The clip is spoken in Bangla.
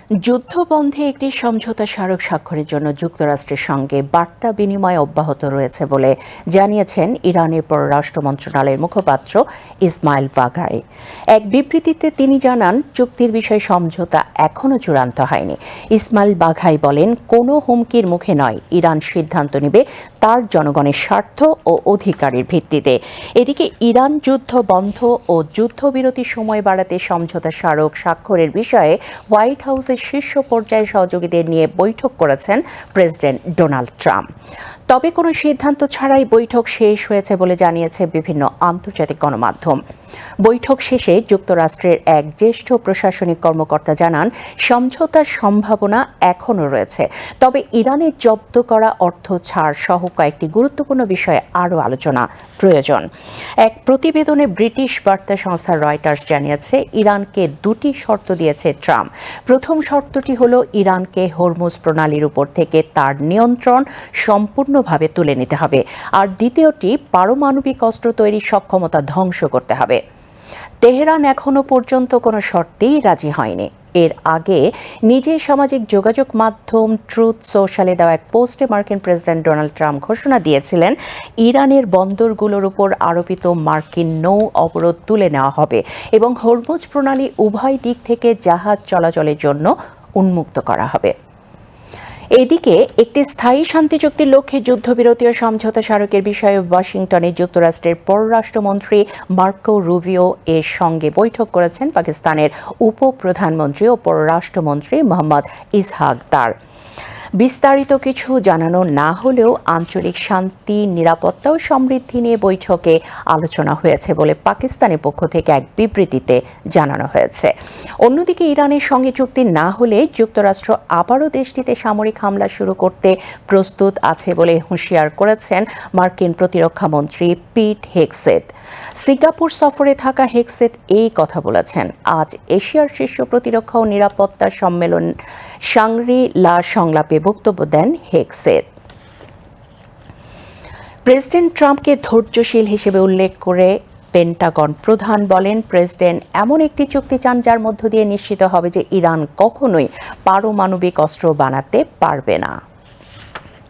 যুদ্ধবন্ধে একটি সমঝোতা স্মারক স্বাক্ষরের জন্য যুক্তরাষ্ট্রের সঙ্গে বার্তা বিনিময় অব্যাহত রয়েছে বলে জানিয়েছেন ইরানের পররাষ্ট্র মন্ত্রণালয়ের মুখপাত্র ইসমাইল বাঘাই। এক বিবৃতিতে তিনি জানান, চুক্তির বিষয়ে সমঝোতা এখনও চূড়ান্ত হয়নি। ইসমাইল বাঘাই বলেন, কোনো হুমকির মুখে নয়, ইরান সিদ্ধান্ত নেবে তার জনগণের স্বার্থ ও অধিকারের ভিত্তিতে। এদিকে ইরান যুদ্ধ বন্ধ ও যুদ্ধবিরতির সময় বাড়াতে সমঝোতা স্মারক স্বাক্ষরের বিষয়ে হোয়াইট হাউসের শীর্ষ পর্যায়ের সহযোগীদের নিয়ে বৈঠক করেছেন প্রেসিডেন্ট ডোনাল্ড ট্রাম্প। তবে কোনো সিদ্ধান্ত ছাড়াই বৈঠক শেষ হয়েছে বলে জানিয়েছে বিভিন্ন আন্তর্জাতিক গণমাধ্যম। বৈঠক শেষে যুক্তরাষ্ট্রের এক জ্যেষ্ঠ প্রশাসনিক কর্মকর্তা জানান, সমঝোতার সম্ভাবনা এখনও রয়েছে, তবে ইরানের জব্দ করা অর্থ ছাড় সহ কয়েকটি গুরুত্বপূর্ণ বিষয়ে আরও আলোচনা প্রয়োজন। এক প্রতিবেদনে ব্রিটিশ বার্তা সংস্থা রয়টার্স জানিয়েছে, ইরানকে দুটি শর্ত দিয়েছে ট্রাম্প। প্রথম শর্তটি হল, ইরানকে হরমুজ প্রণালীর উপর থেকে তার নিয়ন্ত্রণ সম্পূর্ণভাবে তুলে নিতে হবে, আর দ্বিতীয়টি, পারমাণবিক অস্ত্র তৈরির সক্ষমতা ধ্বংস করতে হবে। তেহরান এখনও পর্যন্ত কোনো শর্তেই রাজি হয়নি। এর আগে নিজের সামাজিক যোগাযোগ মাধ্যম ট্রুথ সোশ্যালে দেওয়া এক পোস্টে মার্কিন প্রেসিডেন্ট ডোনাল্ড ট্রাম্প ঘোষণা দিয়েছিলেন, ইরানের বন্দরগুলোর উপর আরোপিত মার্কিন নৌ অবরোধ তুলে নেওয়া হবে এবং হরমুজ প্রণালী উভয় দিক থেকে জাহাজ চলাচলের জন্য উন্মুক্ত করা হবে। এদিকে একটি স্থায়ী শান্তি চুক্তির লক্ষ্যে যুদ্ধবিরতি ও সমঝোতা স্মারকের বিষয়ে ওয়াশিংটনে যুক্তরাষ্ট্রের পররাষ্ট্রমন্ত্রী মার্কো রুবিও এর সঙ্গে বৈঠক করেছেন পাকিস্তানের উপপ্রধানমন্ত্রী ও পররাষ্ট্রমন্ত্রী মোহাম্মদ ইসহাক দার। বিস্তারিত কিছু জানানো না হলেও আঞ্চলিক শান্তি, নিরাপত্তা ও সমৃদ্ধি নিয়ে বৈঠকে আলোচনা হয়েছে বলে পাকিস্তানের পক্ষ থেকে এক বিবৃতিতে জানানো হয়েছে। অন্যদিকে ইরানের সঙ্গে চুক্তি না হলে যুক্তরাষ্ট্র আবারও দেশটিতে সামরিক হামলা শুরু করতে প্রস্তুত আছে বলে হুঁশিয়ার করেছেন মার্কিন প্রতিরক্ষা মন্ত্রী পিট হেগসেথ। সিঙ্গাপুর সফরে থাকা হেগসেথ এই কথা বলেছেন আজ এশিয়ার শীর্ষ প্রতিরক্ষা ও নিরাপত্তা সম্মেলন শাংরি-লা সংলাপে বক্তব্য দেন হেগসেথ। প্রেসিডেন্ট ট্রাম্পকে ধৈর্যশীল হিসেবে উল্লেখ করে পেন্টাগন প্রধান বলেন, প্রেসিডেন্ট এমন একটি চুক্তি চান যার মধ্য দিয়ে নিশ্চিত হবে যে ইরান কখনোই পারমাণবিক অস্ত্র বানাতে পারবে না।